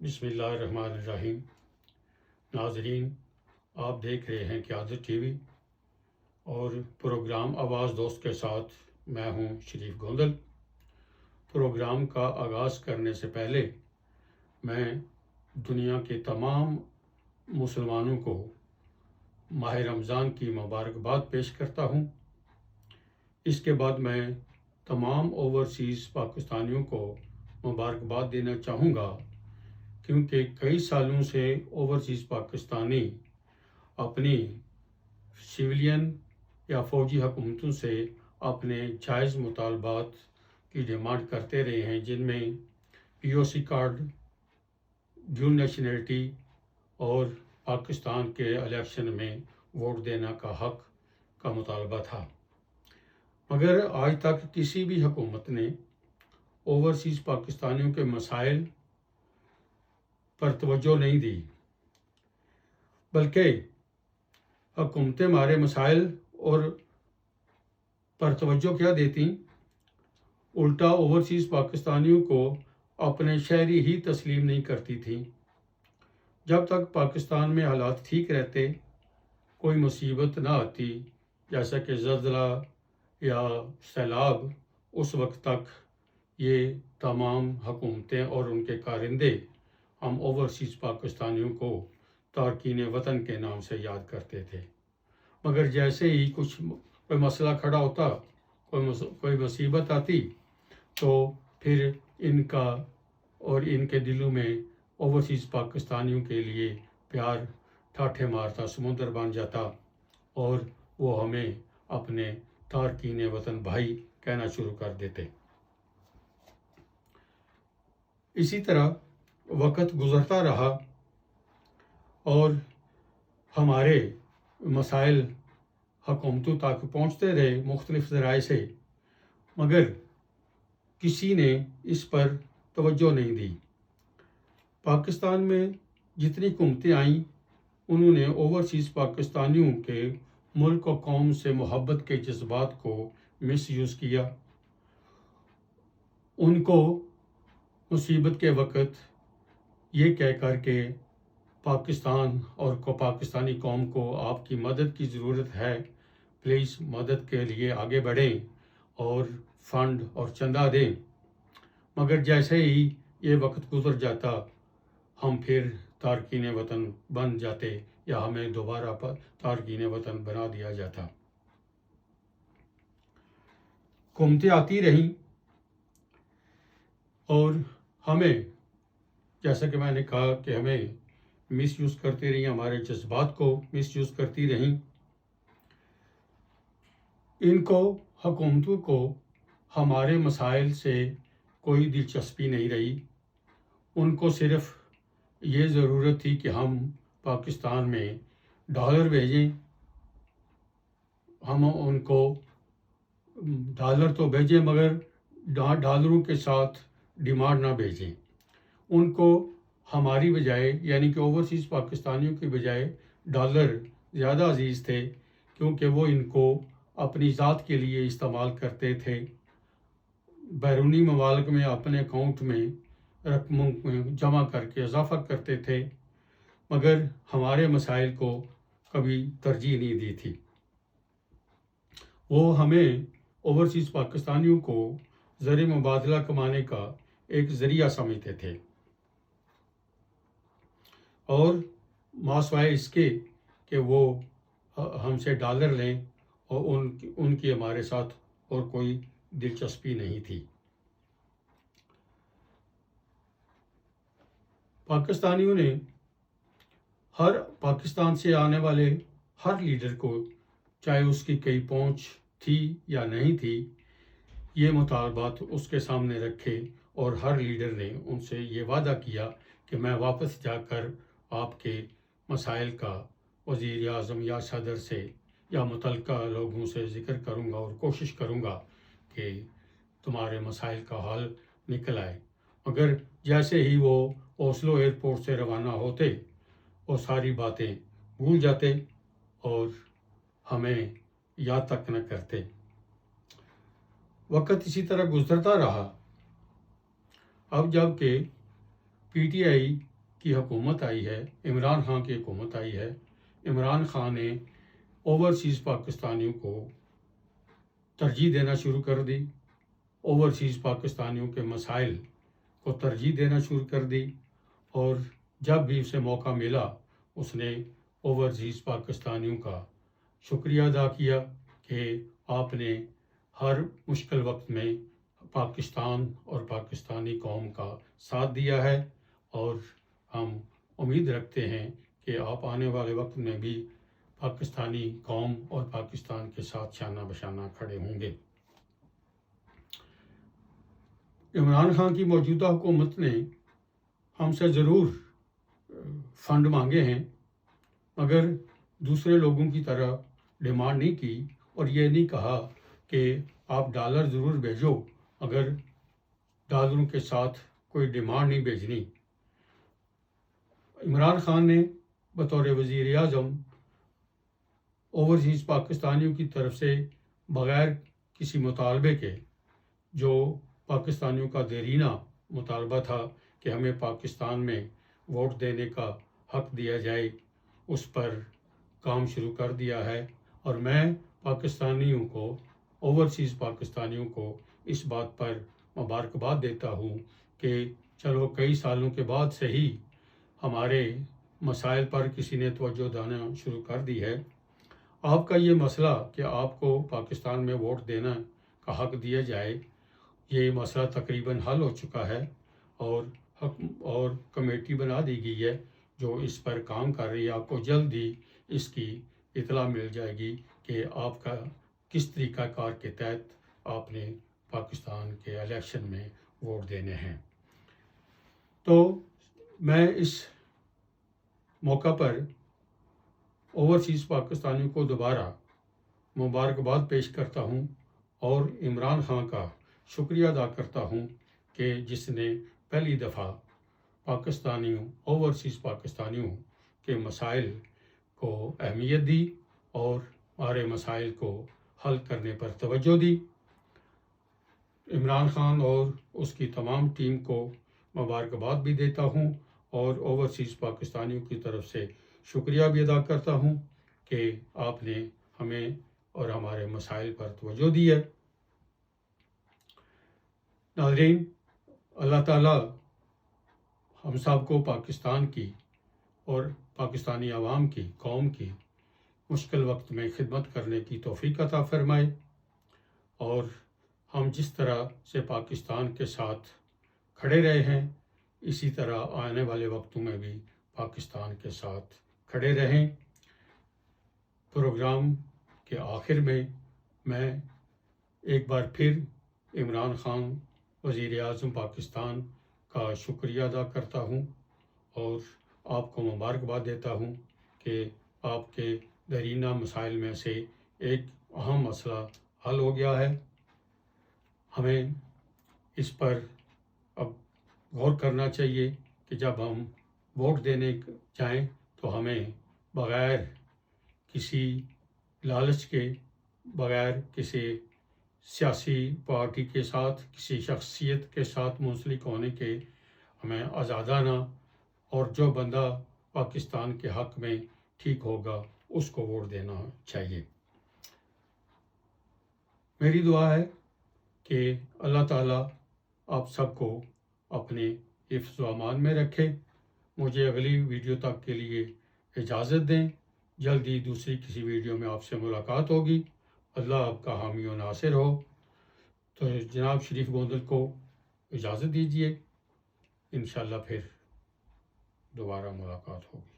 بسم اللہ الرحمن الرحیم۔ ناظرین، آپ دیکھ رہے ہیں قیادت ٹی وی اور پروگرام آواز دوست کے ساتھ میں ہوں شریف گوندل۔ پروگرام کا آغاز کرنے سے پہلے میں دنیا کے تمام مسلمانوں کو ماہ رمضان کی مبارکباد پیش کرتا ہوں۔ اس کے بعد میں تمام اوورسیز پاکستانیوں کو مبارکباد دینا چاہوں گا، کیونکہ کئی سالوں سے اوورسیز پاکستانی اپنی سویلین یا فوجی حکومتوں سے اپنے جائز مطالبات کی ڈیمانڈ کرتے رہے ہیں، جن میں پی او سی کارڈ، ڈیول نیشنلٹی اور پاکستان کے الیکشن میں ووٹ دینا کا حق کا مطالبہ تھا۔ مگر آج تک کسی بھی حکومت نے اوورسیز پاکستانیوں کے مسائل پر توجہ نہیں دی، بلکہ حکومتیں ہمارے مسائل اور پر توجہ کیا دیتی، الٹا اوورسیز پاکستانیوں کو اپنے شہری ہی تسلیم نہیں کرتی تھیں۔ جب تک پاکستان میں حالات ٹھیک رہتے، کوئی مصیبت نہ آتی جیسا کہ زلزلہ یا سیلاب، اس وقت تک یہ تمام حکومتیں اور ان کے کارندے ہم اوورسیز پاکستانیوں کو تارکین وطن کے نام سے یاد کرتے تھے۔ مگر جیسے ہی کوئی مسئلہ کھڑا ہوتا، کوئی مصیبت آتی، تو پھر ان کا اور ان کے دلوں میں اوورسیز پاکستانیوں کے لیے پیار ٹھاٹھے مارتا سمندر بن جاتا، اور وہ ہمیں اپنے تارکین وطن بھائی کہنا شروع کر دیتے۔ اسی طرح وقت گزرتا رہا اور ہمارے مسائل حکومتوں تک پہنچتے رہے مختلف ذرائع سے، مگر کسی نے اس پر توجہ نہیں دی۔ پاکستان میں جتنی حکومتیں آئیں، انہوں نے اوورسیز پاکستانیوں کے ملک و قوم سے محبت کے جذبات کو مس یوز کیا۔ ان کو مصیبت کے وقت یہ کہہ کر کہ پاکستان اور پاکستانی قوم کو آپ کی مدد کی ضرورت ہے، پلیز مدد کے لیے آگے بڑھیں اور فنڈ اور چندہ دیں، مگر جیسے ہی یہ وقت گزر جاتا، ہم پھر تارکین وطن بن جاتے یا ہمیں دوبارہ تارکین وطن بنا دیا جاتا۔ حکومتیں آتی رہیں اور ہمیں، جیسا کہ میں نے کہا کہ ہمیں مس یوز کرتی رہیں، ہمارے جذبات کو مس یوز کرتی رہیں۔ ان کو، حکومتوں کو ہمارے مسائل سے کوئی دلچسپی نہیں رہی۔ ان کو صرف یہ ضرورت تھی کہ ہم پاکستان میں ڈالر بھیجیں، ہم ان کو ڈالر تو بھیجیں مگر ڈالروں کے ساتھ ڈیمانڈ نہ بھیجیں۔ ان کو ہماری بجائے، یعنی کہ اوورسیز پاکستانیوں کی بجائے ڈالر زیادہ عزیز تھے، کیونکہ وہ ان کو اپنی ذات کے لیے استعمال کرتے تھے، بیرونی ممالک میں اپنے اکاؤنٹ میں رقموں جمع کر کے اضافہ کرتے تھے، مگر ہمارے مسائل کو کبھی ترجیح نہیں دی تھی۔ وہ ہمیں اوورسیز پاکستانیوں کو زر مبادلہ کمانے کا ایک ذریعہ سمجھتے تھے، اور ماسوائے اس کے کہ وہ ہم سے ڈالر لیں، اور ان کی ہمارے ساتھ اور کوئی دلچسپی نہیں تھی۔ پاکستانیوں نے پاکستان سے آنے والے ہر لیڈر کو، چاہے اس کی کئی پہنچ تھی یا نہیں تھی، یہ مطالبات اس کے سامنے رکھے، اور ہر لیڈر نے ان سے یہ وعدہ کیا کہ میں واپس جا کر آپ کے مسائل کا وزیر اعظم یا صدر سے یا متعلقہ لوگوں سے ذکر کروں گا اور کوشش کروں گا کہ تمہارے مسائل کا حل نکل آئے۔ مگر جیسے ہی وہ اوسلو ایئرپورٹ سے روانہ ہوتے، وہ ساری باتیں بھول جاتے اور ہمیں یاد تک نہ کرتے۔ وقت اسی طرح گزرتا رہا۔ اب جب کہ پی ٹی آئی کی حکومت آئی ہے، عمران خان کی حکومت آئی ہے، عمران خان نے اوورسیز پاکستانیوں کو ترجیح دینا شروع کر دی، اوورسیز پاکستانیوں کے مسائل کو ترجیح دینا شروع کر دی، اور جب بھی اسے موقع ملا اس نے اوورسیز پاکستانیوں کا شکریہ ادا کیا کہ آپ نے ہر مشکل وقت میں پاکستان اور پاکستانی قوم کا ساتھ دیا ہے، اور ہم امید رکھتے ہیں کہ آپ آنے والے وقت میں بھی پاکستانی قوم اور پاکستان کے ساتھ شانہ بشانہ کھڑے ہوں گے۔ عمران خان کی موجودہ حکومت نے ہم سے ضرور فنڈ مانگے ہیں، مگر دوسرے لوگوں کی طرح ڈیمانڈ نہیں کی، اور یہ نہیں کہا کہ آپ ڈالر ضرور بھیجو اگر ڈالروں کے ساتھ کوئی ڈیمانڈ نہیں بھیجنی۔ عمران خان نے بطور وزیر اعظم اوورسیز پاکستانیوں کی طرف سے بغیر کسی مطالبے کے، جو پاکستانیوں کا دیرینہ مطالبہ تھا کہ ہمیں پاکستان میں ووٹ دینے کا حق دیا جائے، اس پر کام شروع کر دیا ہے، اور میں پاکستانیوں کو، اوورسیز پاکستانیوں کو اس بات پر مبارکباد دیتا ہوں کہ چلو کئی سالوں کے بعد سے ہی ہمارے مسائل پر کسی نے توجہ دینا شروع کر دی ہے۔ آپ کا یہ مسئلہ کہ آپ کو پاکستان میں ووٹ دینا کا حق دیا جائے، یہ مسئلہ تقریباً حل ہو چکا ہے، اور کمیٹی بنا دی گئی ہے جو اس پر کام کر رہی ہے۔ آپ کو جلد ہی اس کی اطلاع مل جائے گی کہ آپ کا کس طریقہ کار کے تحت آپ نے پاکستان کے الیکشن میں ووٹ دینے ہیں۔ تو میں اس موقع پر اوورسیز پاکستانیوں کو دوبارہ مبارکباد پیش کرتا ہوں، اور عمران خان کا شکریہ ادا کرتا ہوں کہ جس نے پہلی دفعہ اوورسیز پاکستانیوں کے مسائل کو اہمیت دی اور ہمارے مسائل کو حل کرنے پر توجہ دی۔ عمران خان اور اس کی تمام ٹیم کو مبارکباد بھی دیتا ہوں، اور اوورسیز پاکستانیوں کی طرف سے شکریہ بھی ادا کرتا ہوں کہ آپ نے ہمیں اور ہمارے مسائل پر توجہ دی ہے۔ ناظرین، اللہ تعالیٰ ہم سب کو پاکستان کی اور پاکستانی عوام کی، قوم کی مشکل وقت میں خدمت کرنے کی توفیق عطا فرمائے، اور ہم جس طرح سے پاکستان کے ساتھ کھڑے رہے ہیں اسی طرح آنے والے وقتوں میں بھی پاکستان کے ساتھ کھڑے رہیں۔ پروگرام کے آخر میں ایک بار پھر عمران خان وزیر اعظم پاکستان کا شکریہ ادا کرتا ہوں، اور آپ کو مبارکباد دیتا ہوں کہ آپ کے دیرینہ مسائل میں سے ایک اہم مسئلہ حل ہو گیا ہے۔ ہمیں اس پر اب غور کرنا چاہیے کہ جب ہم ووٹ دینے جائیں تو ہمیں بغیر کسی لالچ کے، بغیر کسی سیاسی پارٹی کے ساتھ، کسی شخصیت کے ساتھ منسلک ہونے کے، ہمیں آزادانہ اور جو بندہ پاکستان کے حق میں ٹھیک ہوگا اس کو ووٹ دینا چاہیے۔ میری دعا ہے کہ اللہ تعالیٰ آپ سب کو اپنے حفظ و امان میں رکھے۔ مجھے اگلی ویڈیو تک کے لیے اجازت دیں، جلدی دوسری کسی ویڈیو میں آپ سے ملاقات ہوگی۔ اللہ آپ کا حامی و ناصر ہو۔ تو جناب شریف گوندل کو اجازت دیجیے، انشاءاللہ پھر دوبارہ ملاقات ہوگی۔